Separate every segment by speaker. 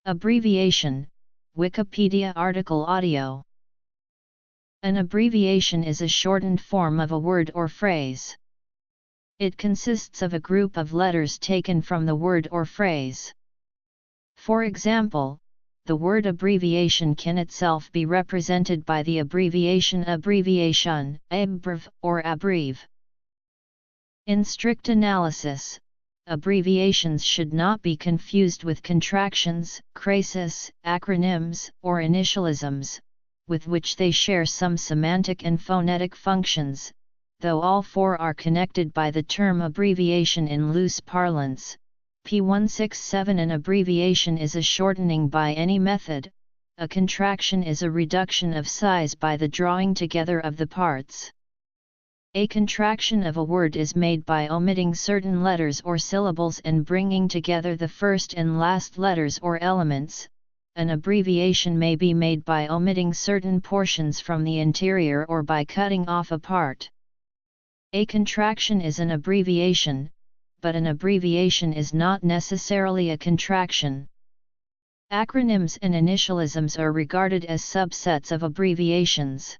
Speaker 1: Abbreviation, Wikipedia article audio. An abbreviation is a shortened form of a word or phrase. It consists of a group of letters taken from the word or phrase. For example, the word abbreviation can itself be represented by the abbreviation abbreviation, abbrev, or abbrev. In strict analysis, abbreviations should not be confused with contractions, crasis, acronyms, or initialisms, with which they share some semantic and phonetic functions, though all four are connected by the term abbreviation in loose parlance. P167. An abbreviation is a shortening by any method, a contraction is a reduction of size by the drawing together of the parts. A contraction of a word is made by omitting certain letters or syllables and bringing together the first and last letters or elements. An abbreviation may be made by omitting certain portions from the interior or by cutting off a part. A contraction is an abbreviation, but an abbreviation is not necessarily a contraction. Acronyms and initialisms are regarded as subsets of abbreviations.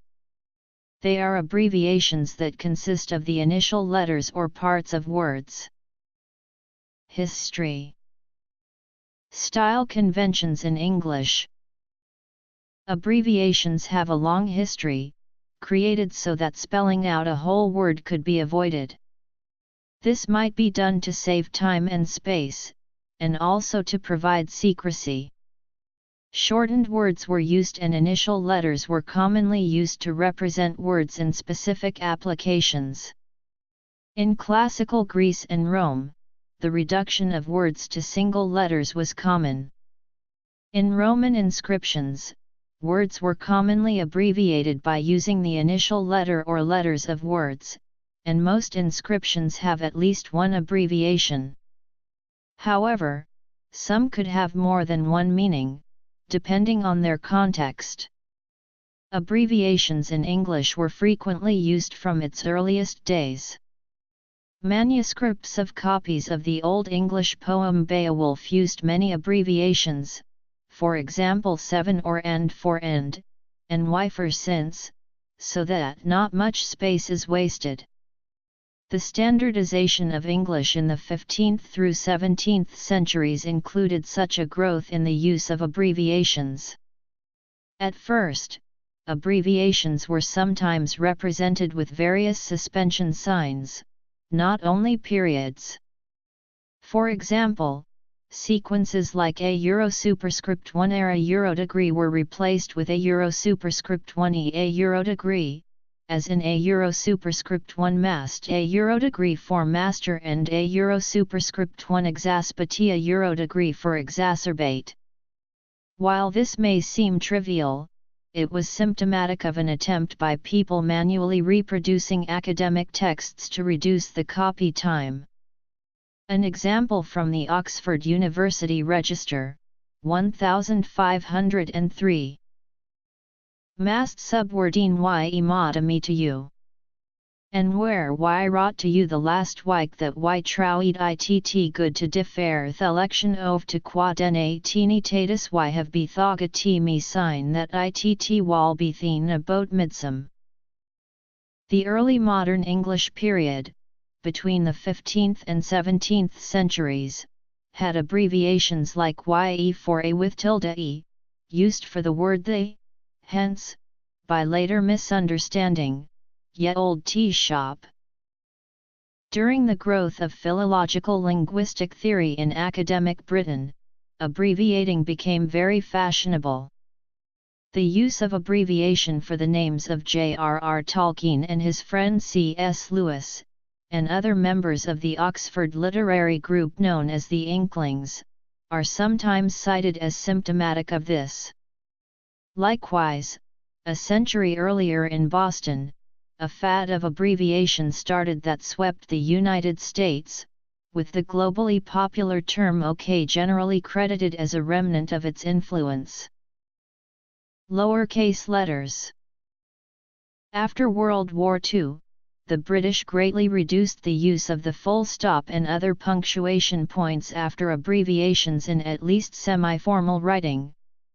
Speaker 1: They are abbreviations that consist of the initial letters or parts of words. History. Style conventions in English. Abbreviations have a long history, created so that spelling out a whole word could be avoided. This might be done to save time and space, and also to provide secrecy. Shortened words were used and initial letters were commonly used to represent words in specific applications. In classical Greece and Rome, the reduction of words to single letters was common. In Roman inscriptions, words were commonly abbreviated by using the initial letter or letters of words, and most inscriptions have at least one abbreviation. However, some could have more than one meaning, depending on their context. Abbreviations in English were frequently used from its earliest days. Manuscripts of copies of the Old English poem Beowulf used many abbreviations, for example 7 or and for and y for since, so that not much space is wasted. The standardization of English in the 15th through 17th centuries included such a growth in the use of abbreviations. At first, abbreviations were sometimes represented with various suspension signs, not only periods. For example, sequences like a euro superscript 1 a euro degree were replaced with a euro superscript 1 a euro degree, as in a euro superscript 1 mast a euro degree for master and a euro superscript 1 exacerbate a euro degree for exacerbate. While this may seem trivial, it was symptomatic of an attempt by people manually reproducing academic texts to reduce the copy time. An example from the Oxford University Register, 1503. Mast subwordine y mod me to you. And where y rot to you the last wike that y trouid itt good to differ the election of to quad na tenitatis y have bethoga t me sign that itt wall bethen a boat midsum. The early modern English period, between the 15th and 17th centuries, had abbreviations like ye for a with tilde e, used for the word they. Hence, by later misunderstanding, ye old tea shop. During the growth of philological linguistic theory in academic Britain, abbreviating became very fashionable. The use of abbreviation for the names of J.R.R. Tolkien and his friend C.S. Lewis, and other members of the Oxford literary group known as the Inklings, are sometimes cited as symptomatic of this. Likewise, a century earlier in Boston, a fad of abbreviation started that swept the United States, with the globally popular term OK generally credited as a remnant of its influence. Lowercase letters. After World War II, the British greatly reduced the use of the full stop and other punctuation points after abbreviations in at least semi-formal writing,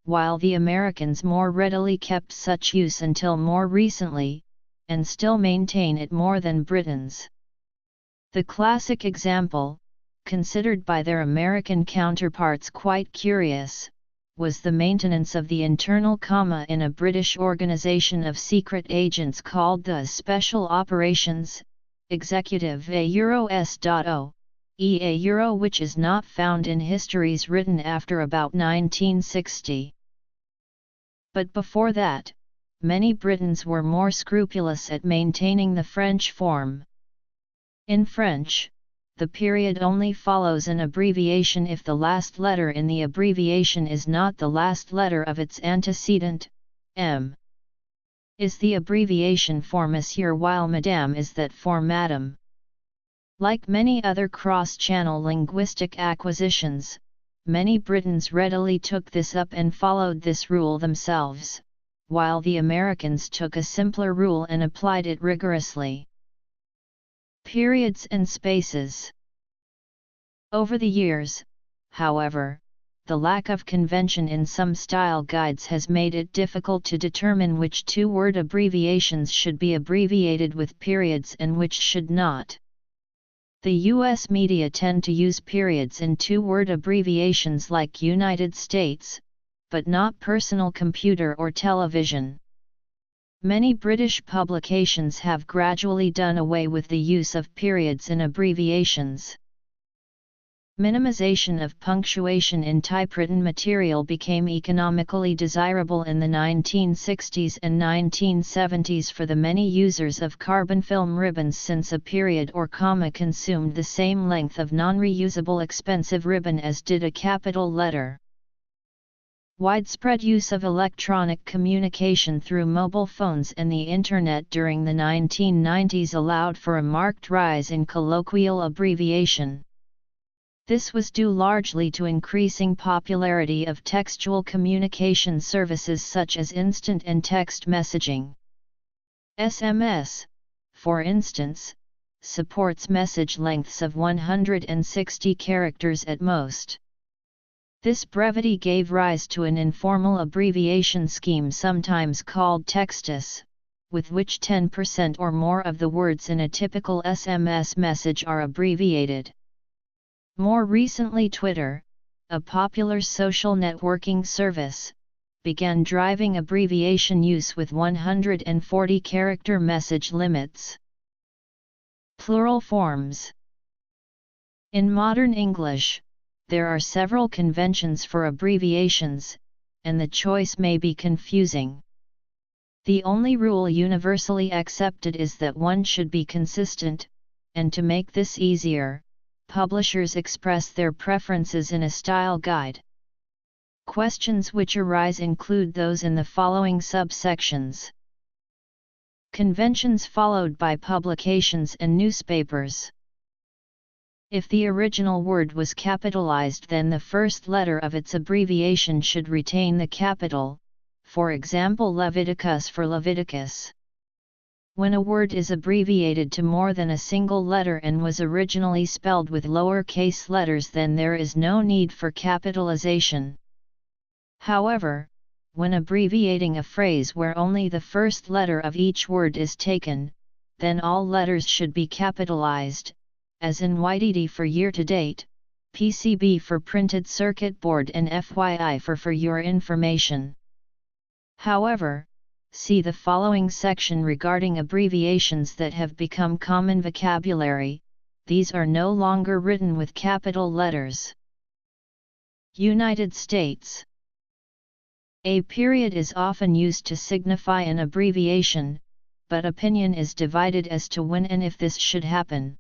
Speaker 1: while the Americans more readily kept such use until more recently, and still maintain it more than Britons. The classic example, considered by their American counterparts quite curious, was the maintenance of the internal comma in a British organization of secret agents called the Special Operations Executive A-S.O. E-A, which is not found in histories written after about 1960. But before that, many Britons were more scrupulous at maintaining the French form. In French, the period only follows an abbreviation if the last letter in the abbreviation is not the last letter of its antecedent. M is the abbreviation for Monsieur, while Madame is that for Madame. Like many other cross-channel linguistic acquisitions, many Britons readily took this up and followed this rule themselves, while the Americans took a simpler rule and applied it rigorously. Periods and spaces. Over the years, however, the lack of convention in some style guides has made it difficult to determine which two-word abbreviations should be abbreviated with periods and which should not. The U.S. media tend to use periods in two-word abbreviations like United States, but not personal computer or television. Many British publications have gradually done away with the use of periods in abbreviations. Minimization of punctuation in typewritten material became economically desirable in the 1960s and 1970s for the many users of carbon film ribbons, since a period or comma consumed the same length of non-reusable expensive ribbon as did a capital letter. Widespread use of electronic communication through mobile phones and the Internet during the 1990s allowed for a marked rise in colloquial abbreviation. This was due largely to increasing popularity of textual communication services such as instant and text messaging. SMS, for instance, supports message lengths of 160 characters at most. This brevity gave rise to an informal abbreviation scheme sometimes called textus, with which 10% or more of the words in a typical SMS message are abbreviated. More recently, Twitter, a popular social networking service, began driving abbreviation use with 140-character message limits. Plural forms. In modern English, there are several conventions for abbreviations, and the choice may be confusing. The only rule universally accepted is that one should be consistent, and to make this easier, publishers express their preferences in a style guide. Questions which arise include those in the following subsections. Conventions followed by publications and newspapers. If the original word was capitalized, then the first letter of its abbreviation should retain the capital, for example Leviticus for Leviticus. When a word is abbreviated to more than a single letter and was originally spelled with lowercase letters, then there is no need for capitalization. However, when abbreviating a phrase where only the first letter of each word is taken, then all letters should be capitalized, as in YTD for year-to-date, PCB for printed circuit board, and FYI for your information. However, see the following section regarding abbreviations that have become common vocabulary. These are no longer written with capital letters. United States. A period is often used to signify an abbreviation, but opinion is divided as to when and if this should happen.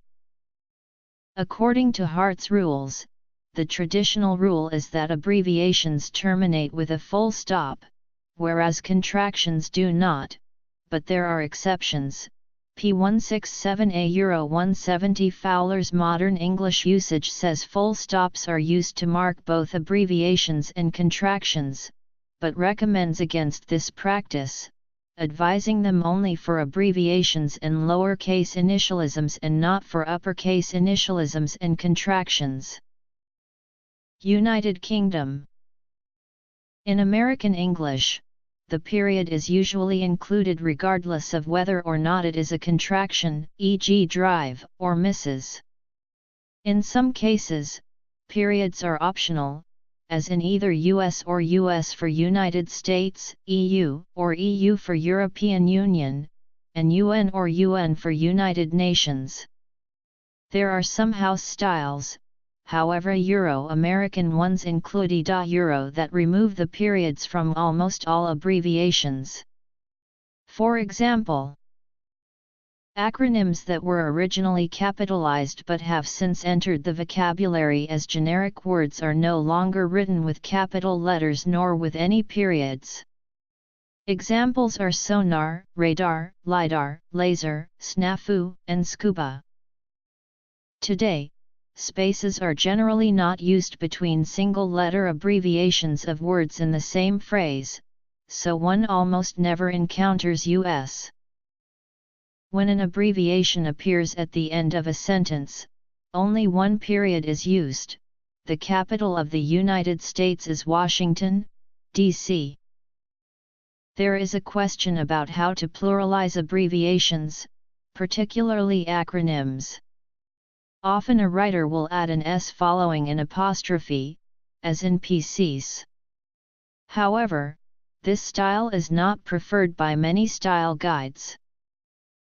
Speaker 1: According to Hart's rules, the traditional rule is that abbreviations terminate with a full stop, whereas contractions do not, but there are exceptions. P167A Euro 170 Fowler's modern English usage says full stops are used to mark both abbreviations and contractions, but recommends against this practice, advising them only for abbreviations and lowercase initialisms and not for uppercase initialisms and contractions. United Kingdom. In American English, the period is usually included regardless of whether or not it is a contraction, e.g. drive or Mrs. In some cases, periods are optional, as in either US or US for United States, EU, or EU for European Union, and UN or UN for United Nations. There are some house styles, however Euro-American ones include EUR that remove the periods from almost all abbreviations. For example, acronyms that were originally capitalized but have since entered the vocabulary as generic words are no longer written with capital letters nor with any periods. Examples are sonar, radar, lidar, laser, snafu, and scuba. Today, spaces are generally not used between single-letter abbreviations of words in the same phrase, so one almost never encounters US. When an abbreviation appears at the end of a sentence, only one period is used. The capital of the United States is Washington, D.C. There is a question about how to pluralize abbreviations, particularly acronyms. Often a writer will add an S following an apostrophe, as in PCs. However, this style is not preferred by many style guides.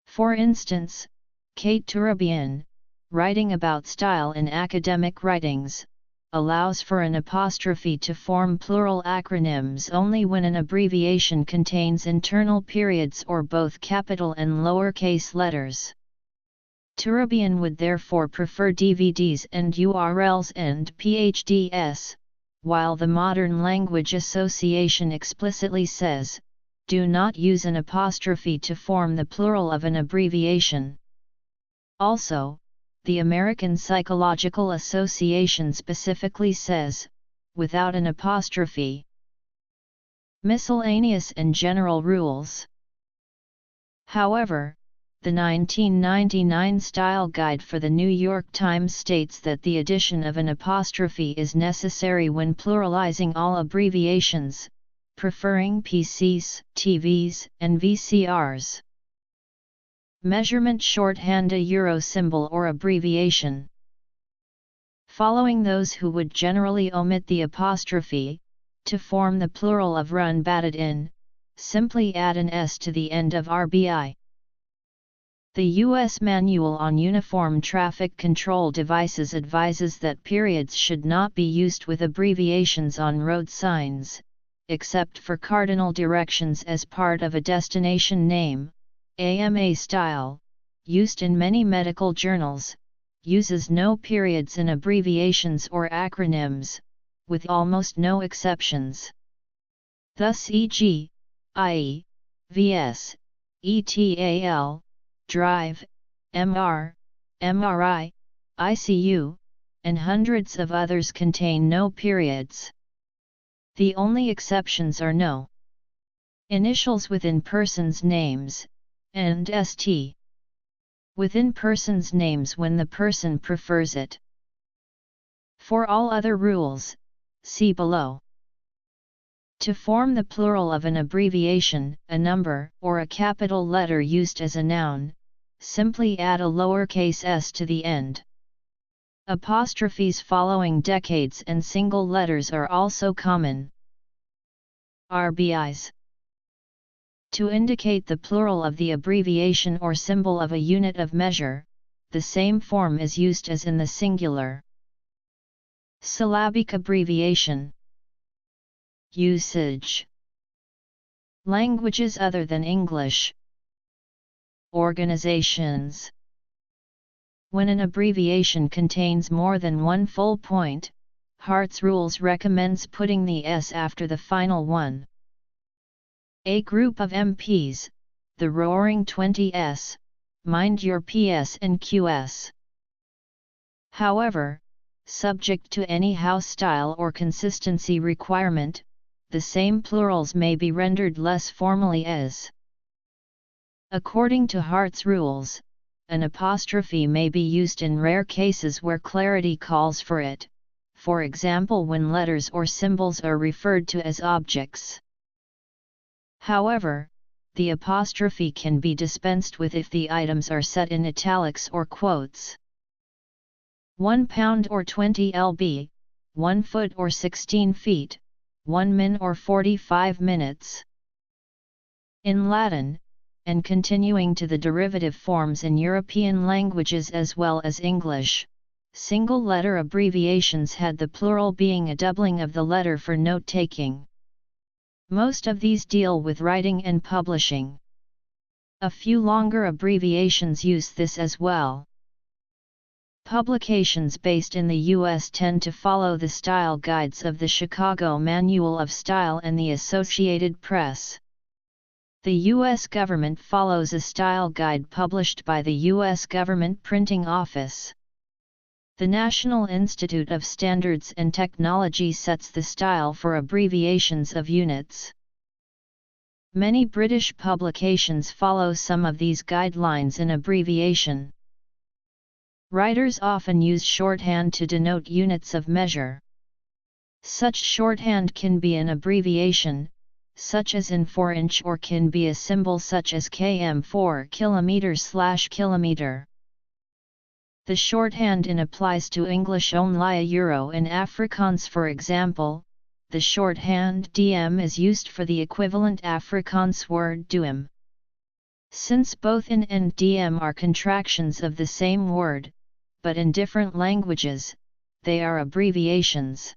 Speaker 1: For instance, Kate Turabian, writing about style in academic writings, allows for an apostrophe to form plural acronyms only when an abbreviation contains internal periods or both capital and lowercase letters. Turabian would therefore prefer DVDs and URLs and PhDs, while the Modern Language Association explicitly says, do not use an apostrophe to form the plural of an abbreviation. Also, the American Psychological Association specifically says, without an apostrophe. Miscellaneous and general rules. However, the 1999 Style Guide for the New York Times states that the addition of an apostrophe is necessary when pluralizing all abbreviations, preferring PCs, TVs, and VCRs. Measurement shorthand, a euro symbol or abbreviation. Following those who would generally omit the apostrophe, to form the plural of run batted in, simply add an S to the end of RBI. The U.S. Manual on Uniform Traffic Control Devices advises that periods should not be used with abbreviations on road signs, except for cardinal directions as part of a destination name. AMA style, used in many medical journals, uses no periods in abbreviations or acronyms, with almost no exceptions. Thus e.g., IE, VS, ETAL, Drive, MR, MRI, ICU, and hundreds of others contain no periods. The only exceptions are no initials within persons' names, and ST within persons' names when the person prefers it. For all other rules, see below. To form the plural of an abbreviation, a number, or a capital letter used as a noun, simply add a lowercase s to the end. Apostrophes following decades and single letters are also common. RBIs. To indicate the plural of the abbreviation or symbol of a unit of measure, the same form is used as in the singular. Syllabic abbreviation. Usage. Languages other than English. Organizations. When an abbreviation contains more than one full point, Hart's Rules recommends putting the S after the final one. A group of MPs, the Roaring 20s, mind your PS and QS. However, subject to any house style or consistency requirement, the same plurals may be rendered less formally as According to Hart's rules, an apostrophe may be used in rare cases where clarity calls for it, for example when letters or symbols are referred to as objects. However, the apostrophe can be dispensed with if the items are set in italics or quotes. 1 pound or 20 lb, 1 foot or 16 feet, 1 min or 45 minutes. In Latin, and continuing to the derivative forms in European languages as well as English, single-letter abbreviations had the plural being a doubling of the letter for note-taking. Most of these deal with writing and publishing. A few longer abbreviations use this as well. Publications based in the U.S. tend to follow the style guides of the Chicago Manual of Style and the Associated Press. The U.S. government follows a style guide published by the U.S. Government Printing Office. The National Institute of Standards and Technology sets the style for abbreviations of units. Many British publications follow some of these guidelines in abbreviation. Writers often use shorthand to denote units of measure. Such shorthand can be an abbreviation, such as in 4-inch, or can be a symbol such as km for kilometer/kilometer. The shorthand in applies to English only, Euro and Afrikaans. For example, the shorthand dm is used for the equivalent Afrikaans word duim. Since both in and dm are contractions of the same word, but in different languages, they are abbreviations.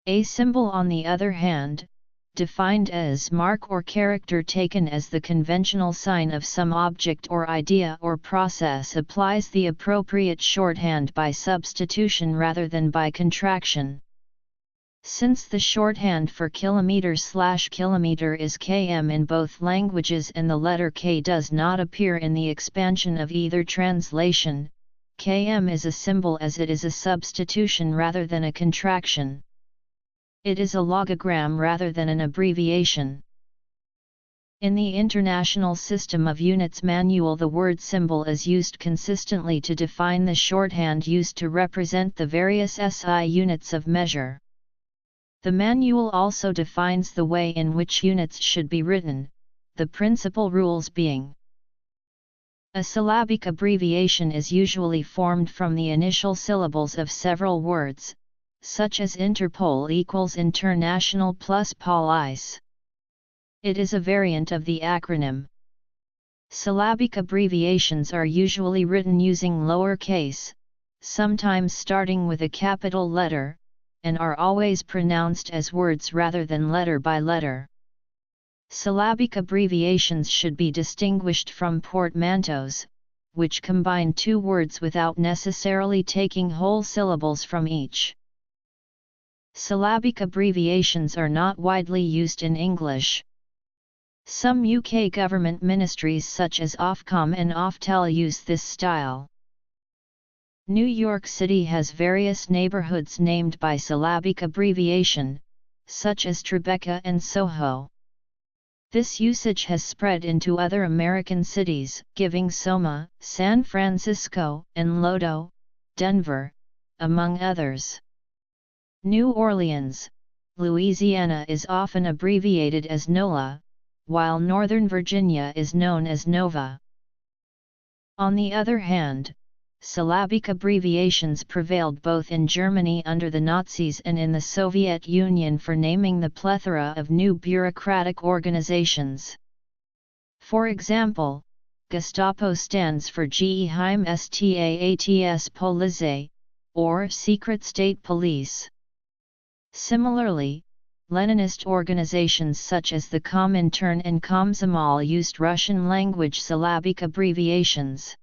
Speaker 1: A symbol, on the other hand, defined as mark or character taken as the conventional sign of some object or idea or process, applies the appropriate shorthand by substitution rather than by contraction. Since the shorthand for kilometer/kilometer is km in both languages and the letter k does not appear in the expansion of either translation, km is a symbol as it is a substitution rather than a contraction. It is a logogram rather than an abbreviation. In the International System of Units Manual, the word symbol is used consistently to define the shorthand used to represent the various SI units of measure. The manual also defines the way in which units should be written, the principal rules being: a syllabic abbreviation is usually formed from the initial syllables of several words, such as Interpol equals international plus police. It is a variant of the acronym. Syllabic abbreviations are usually written using lowercase, sometimes starting with a capital letter, and are always pronounced as words rather than letter by letter. Syllabic abbreviations should be distinguished from portmanteaus, which combine two words without necessarily taking whole syllables from each. Syllabic abbreviations are not widely used in English. Some UK government ministries such as Ofcom and Oftel use this style. New York City has various neighborhoods named by syllabic abbreviation, such as Tribeca and Soho. This usage has spread into other American cities, giving Soma, San Francisco, and Lodo, Denver, among others. New Orleans, Louisiana is often abbreviated as NOLA, while Northern Virginia is known as NOVA. On the other hand, syllabic abbreviations prevailed both in Germany under the Nazis and in the Soviet Union for naming the plethora of new bureaucratic organizations. For example, Gestapo stands for Geheim Staats Polizei, or Secret State Police. Similarly, Leninist organizations such as the Comintern and Komsomol used Russian-language syllabic abbreviations.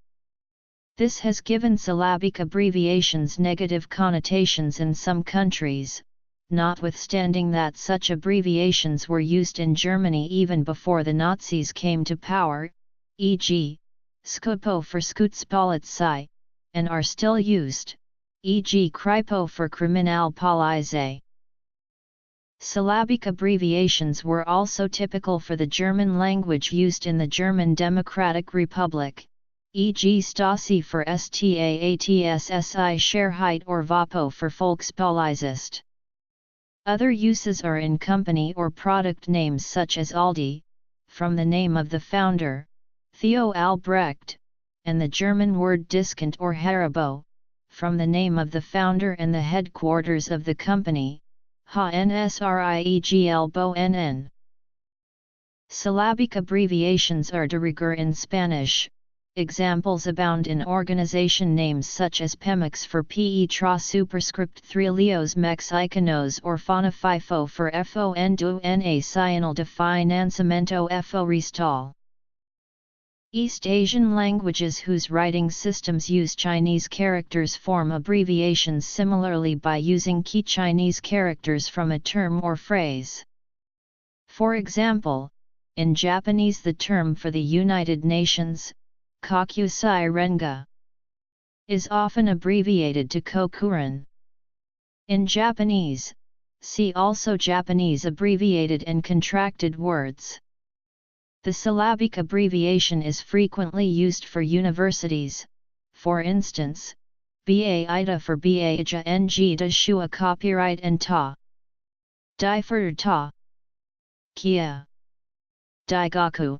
Speaker 1: This has given syllabic abbreviations negative connotations in some countries, notwithstanding that such abbreviations were used in Germany even before the Nazis came to power, e.g., Skopo for Schutzpolizei, and are still used, e.g. Kripo for Kriminalpolizei. Syllabic abbreviations were also typical for the German language used in the German Democratic Republic, e.g. Stasi for Staatssi Scherheit or VAPO for Volkspolizist. Other uses are in company or product names such as Aldi, from the name of the founder, Theo Albrecht, and the German word discount or Haribo, from the name of the founder and the headquarters of the company, HNSRIEGLBONN. Syllabic abbreviations are de rigueur in Spanish. Examples abound in organization names such as PEMEX for Petra superscript 3 Leos Mexicanos or FONA-FIFO for Fondo Nacional de Financiamiento Forestal. East Asian languages whose writing systems use Chinese characters form abbreviations similarly by using key Chinese characters from a term or phrase. For example, in Japanese the term for the United Nations, Kokusai Renga, is often abbreviated to Kokuren. In Japanese, see also Japanese abbreviated and contracted words. The syllabic abbreviation is frequently used for universities, for instance, BA-IDA for BA-IJA NG da Shua copyright and Ta. Dai for Ta. Kia. Daigaku.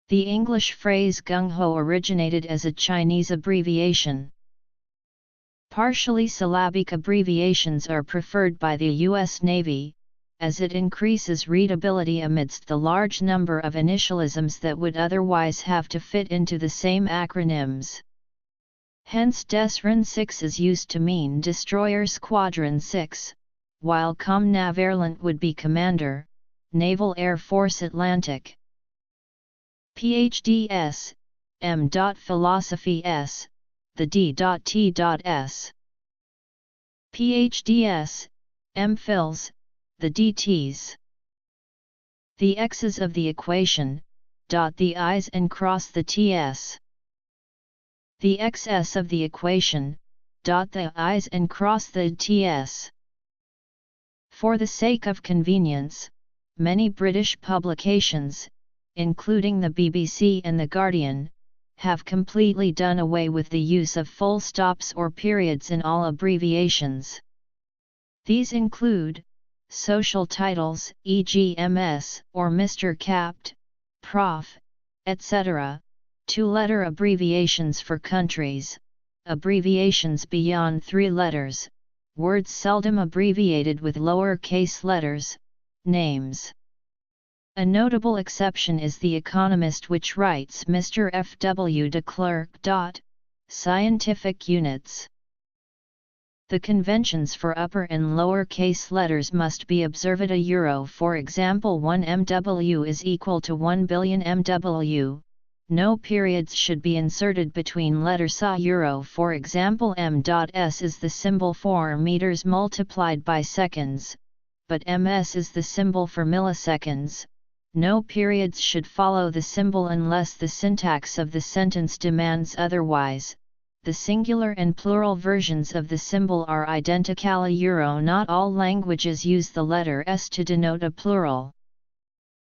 Speaker 1: The English phrase gung-ho originated as a Chinese abbreviation. Partially syllabic abbreviations are preferred by the U.S. Navy, as it increases readability amidst the large number of initialisms that would otherwise have to fit into the same acronyms. Hence DESRAN 6 is used to mean Destroyer Squadron 6, while Comnaverlant would be Commander, Naval Air Force Atlantic. PhDs, M.Philosophy S, the D.T.S. PhDs, MPhils, the DTs. The x's of the equation, dot the i's and cross the ts. The x's of the equation, dot the i's and cross the ts. For the sake of convenience, many British publications, including the BBC and The Guardian, have completely done away with the use of full stops or periods in all abbreviations. These include social titles, e.g. MS or Mr. Capt, Prof, etc., two-letter abbreviations for countries, abbreviations beyond 3 letters, words seldom abbreviated with lower-case letters, names. A notable exception is The Economist, which writes Mr. F.W. de Klerk. Scientific units. The conventions for upper and lower case letters must be observed. €, for example 1 MW is equal to 1 billion MW. No periods should be inserted between letters €, for example m.s is the symbol for meters multiplied by seconds, but ms is the symbol for milliseconds. No periods should follow the symbol unless the syntax of the sentence demands otherwise. The singular and plural versions of the symbol are identical. Not all languages use the letter s to denote a plural.